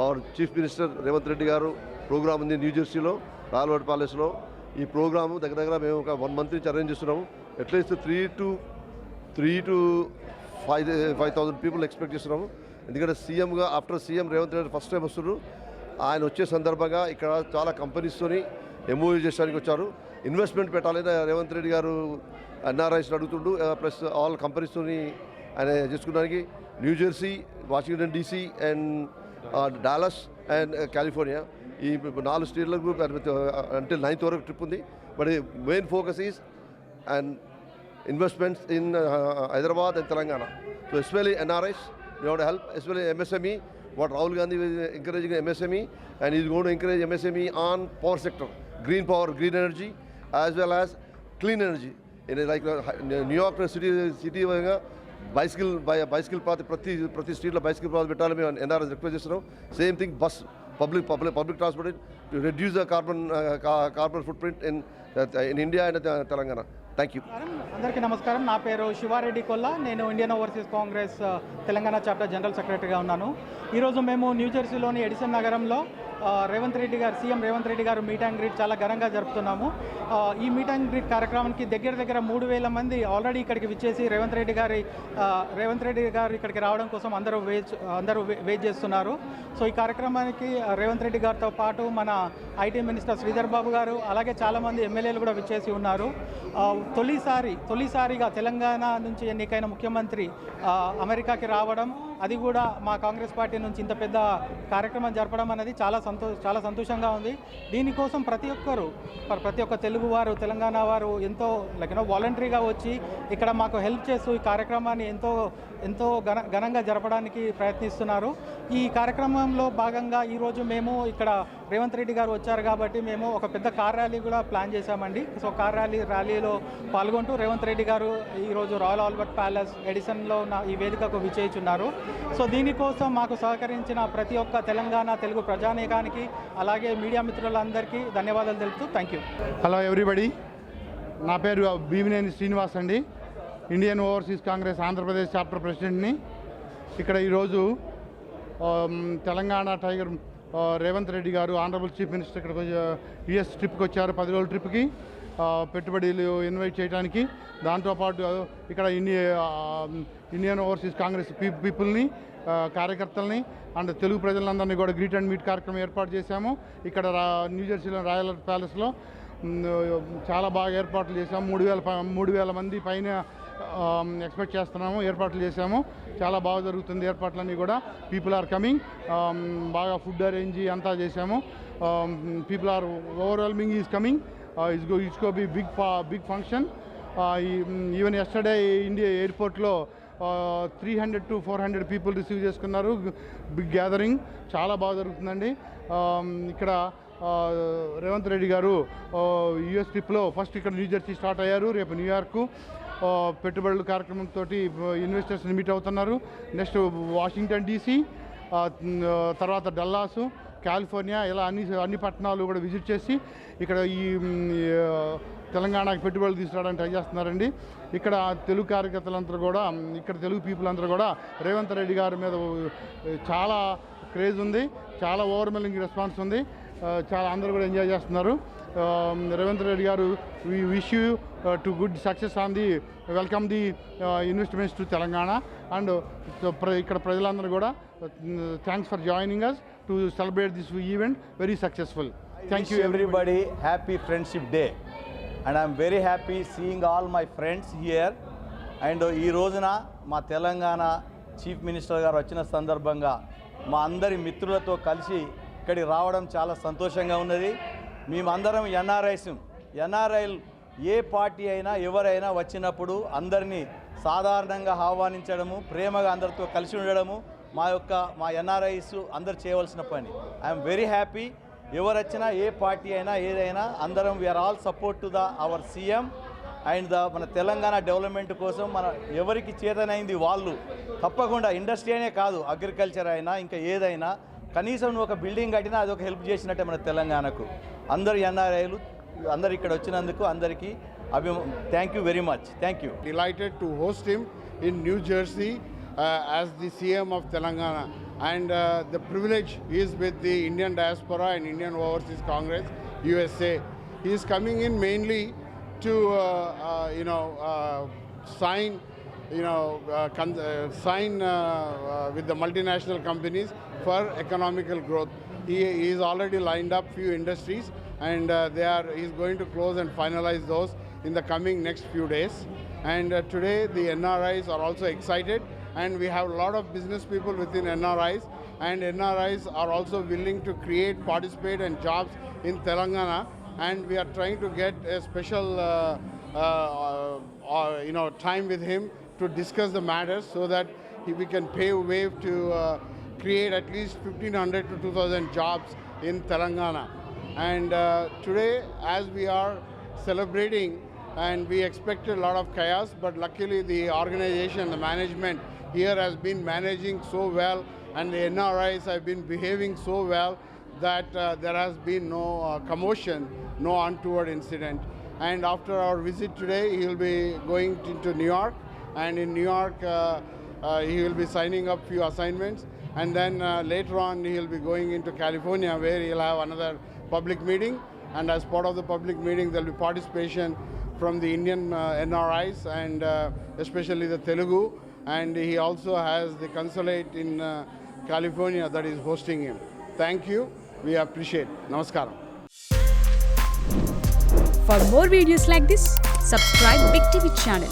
Our chief minister Revanth Reddy గారు programme ఉంది new జెర్సీలో royal ప్యాలెస్లో. ఈ ప్రోగ్రాము దగ్గర మేము ఒక 1 month నుంచి అరేంజ్ చేస్తున్నాము. అట్లీస్ట్ 3 to 5,000 పీపుల్ ఎక్స్పెక్ట్ చేస్తున్నాము. ఎందుకంటే సీఎంగా after CM Revanth Reddy first time వస్తున్నారు. ఆయన వచ్చే సందర్భంగా ఇక్కడ చాలా కంపెనీస్తోని ఎంఓయూ చేయడానికి వచ్చారు. ఇన్వెస్ట్మెంట్ పెట్టాలని రేవంత్ రెడ్డి గారు ఎన్ఆర్ఐస్ అడుగుతుండు. ప్లస్ ఆల్ కంపెనీస్తోని ఆయన చేసుకోవడానికి new Jersey, Washington DC and Dallas and California ఈ 4 స్టేట్లకు అంటే 9th వరకు ట్రిప్ ఉంది. But main focus is and investments in Hyderabad and Telangana. So especially NRIs, we want to help, especially MSME. What Rahul Gandhi is encouraging MSME, and he is going to encourage MSME on power sector, green power, green energy, as well as clean energy. In like New York city bicycle path ప్రతి స్ట్రీట్లో bicycle path పెట్టాలని మేము NRS request చేస్తున్నాం. Same thing bus public transport to reduce the carbon foot print in India and Telangana. Thank you. అందరికీ నమస్కారం. నా పేరు శివారెడ్డి కొల్లా. నేను Indian overseas Congress Telangana chapter general సెక్రటరీగా ఉన్నాను. ఈరోజు మేము న్యూ జెర్సీలోని ఎడిసన్ నగరంలో సీఎం రేవంత్ రెడ్డి గారు మీట్ అండ్ గ్రీట్ చాలా ఘనంగా జరుపుతున్నాము. ఈ మీట్ అండ్ గ్రీట్ కార్యక్రమానికి దగ్గర 3,000 మంది ఆల్రెడీ ఇక్కడికి విచ్చేసి రేవంత్ రెడ్డి గారు ఇక్కడికి రావడం కోసం అందరూ వెయిట్ చేస్తున్నారు. సో ఈ కార్యక్రమానికి రేవంత్ రెడ్డి గారితో పాటు మన ఐటీ మినిస్టర్ శ్రీధర్ బాబు గారు, అలాగే చాలామంది ఎమ్మెల్యేలు కూడా విచ్చేసి ఉన్నారు. తొలిసారిగా తెలంగాణ నుంచి ఎన్నికైన ముఖ్యమంత్రి అమెరికాకి రావడం, అది కూడా మా కాంగ్రెస్ పార్టీ నుంచి ఇంత పెద్ద కార్యక్రమం జరపడం అనేది చాలా సంతోషంగా ఉంది. దీనికోసం ప్రతి ఒక్క తెలుగు వారు, తెలంగాణ వారు ఎంతో వాలంటరీగా వచ్చి ఇక్కడ మాకు హెల్ప్ చేస్తూ ఈ కార్యక్రమాన్ని ఎంతో ఘనంగా జరపడానికి ప్రయత్నిస్తున్నారు. ఈ కార్యక్రమంలో భాగంగా ఈరోజు మేము ఇక్కడ రేవంత్ రెడ్డి గారు వచ్చారు కాబట్టి మేము ఒక పెద్ద కార్ ర్యాలీ కూడా ప్లాన్ చేశామండి. సో కార్ ర్యాలీలో పాల్గొంటూ రేవంత్ రెడ్డి గారు ఈరోజు రాయల్ ఆల్బర్ట్ ప్యాలెస్ ఎడిసన్లో ఉన్న ఈ వేదికకు విచ్చేయుచున్నారు. సో దీనికోసం మాకు సహకరించిన ప్రతి ఒక్క తెలుగు ప్రజానీకానికి, అలాగే మీడియా మిత్రులందరికీ ధన్యవాదాలు తెలుపుతూ థ్యాంక్ యూ. హలో ఎవ్రీబడి, నా పేరు భీమినేని శ్రీనివాస్ అండి. Indian overseas Congress Andhra Pradesh chapter ప్రెసిడెంట్ని. ఇక్కడ ఈరోజు Telangana tiger Revanth Reddy garu honourable chief minister ఇక్కడికి US ట్రిప్కి వచ్చారు. 10 రోజుల ట్రిప్కి పెట్టుబడులు ఇన్వైట్ చేయడానికి. దాంతోపాటు ఇక్కడ ఇండియన్ ఓవర్సీస్ కాంగ్రెస్ పీపుల్ని, కార్యకర్తల్ని అండ్ తెలుగు ప్రజలందరినీ కూడా గ్రీట్ అండ్ మీట్ కార్యక్రమం ఏర్పాటు చేశాము. ఇక్కడ న్యూ జెర్సీలో రాయల్ ప్యాలెస్లో చాలా బాగా ఏర్పాట్లు చేశాము. 3,000 మంది పైన ఎక్స్పెక్ట్ చేస్తున్నాము. ఏర్పాట్లు చేశాము. చాలా బాగా జరుగుతుంది ఏర్పాట్లన్నీ కూడా. People are coming. బాగా ఫుడ్ అరేంజ్ అంతా చేశాము. People are overwhelming is coming. It's go be big function. Even yesterday India ఎయిర్పోర్ట్లో 300 to 400 పీపుల్ రిసీవ్ చేసుకున్నారు. బిగ్ గ్యాదరింగ్ చాలా బాగా జరుగుతుందండి. ఇక్కడ రేవంత్ రెడ్డి గారు US ట్రిప్లో ఫస్ట్ ఇక్కడ న్యూ జెర్సీ స్టార్ట్ అయ్యారు. రేపు న్యూయార్కు పెట్టుబడుల కార్యక్రమంతో ఇన్వెస్టర్స్ని మీట్ అవుతున్నారు. నెక్స్ట్ వాషింగ్టన్ DC, తర్వాత డల్లాసు, కాలిఫోర్నియా, ఇలా అన్ని పట్టణాలు కూడా విజిట్ చేసి ఇక్కడ ఈ తెలంగాణకి పెట్టుబడులు తీసుకురావడానికి ట్రై చేస్తున్నారండి. ఇక్కడ తెలుగు కార్యకర్తలందరూ కూడా, ఇక్కడ తెలుగు పీపుల్ అందరూ కూడా రేవంత్ రెడ్డి గారి మీద చాలా క్రేజ్ ఉంది. చాలా ఓవర్వెల్మింగ్ రెస్పాన్స్ ఉంది. చాలా అందరూ కూడా ఎంజాయ్ చేస్తున్నారు. రేవంత్ రెడ్డి గారు we wish you to good success on the welcome the investments to Telangana. And ఇక్కడ ప్రజలందరూ కూడా thanks for joining us to celebrate this event very successful. Thank you everybody. Happy friendship day and I'm very happy seeing all my friends here. And ఈ రోజున మా Telangana chief minister గారు వచ్చిన సందర్భంగా మా అందరి మిత్రులతో కలిసి ఇక్కడికి రావడం చాలా సంతోషంగా ఉన్నది. మేమందరం ఎన్ఆర్ఐలు ఏ పార్టీ అయినా ఎవరైనా వచ్చినప్పుడు అందరినీ సాధారణంగా ఆహ్వానించడము, ప్రేమగా అందరితో కలిసి ఉండడము మా ఎన్ఆర్ఐస్ అందరు చేయవలసిన పని. I'm very happy. ఎవరు వచ్చినా, ఏ పార్టీ అయినా, ఏదైనా అందరం we are all support to our CM and మన తెలంగాణ డెవలప్మెంట్ కోసం ఎవరికి చేతనైంది వాళ్ళు తప్పకుండా, ఇండస్ట్రీ అనే కాదు, అగ్రికల్చర్ అయినా ఇంకా ఏదైనా కనీసం నువ్వు ఒక బిల్డింగ్ కట్టినా అదొక హెల్ప్ చేసినట్టే మన తెలంగాణకు. అందరు ఎన్ఆర్ఐలు అందరు ఇక్కడ వచ్చినందుకు అందరికీ thank you very much. Thank you. Delighted to host him in New Jersey as the CM of Telangana. And the privilege is with the Indian Diaspora and Indian Overseas Congress, USA. He is coming in mainly to, sign, with the multinational companies for economical growth. He is already lined up few industries, and he's going to close and finalize those in the coming next few days. And today the NRIs are also excited, and we have a lot of business people within NRIs, and NRIs are also willing to create, participate and jobs in Telangana, and we are trying to get a special time with him to discuss the matters so that we can pave way to create at least 1,500 to 2,000 jobs in Telangana. And today, as we are celebrating, and we expected a lot of chaos, but luckily the organization, the management here has been managing so well, and the NRIs have been behaving so well that there has been no commotion, no untoward incident. And after our visit today, he will be going into New York, and in New York he will be signing up few assignments, and then later on he will be going into California, where he will have another public meeting, and as part of the public meeting there will be participation from the Indian NRIs, and especially the Telugu, and he also has the consulate in California that is hosting him. Thank you. We appreciate. Namaskaram. For more videos like this, subscribe Big TV channel.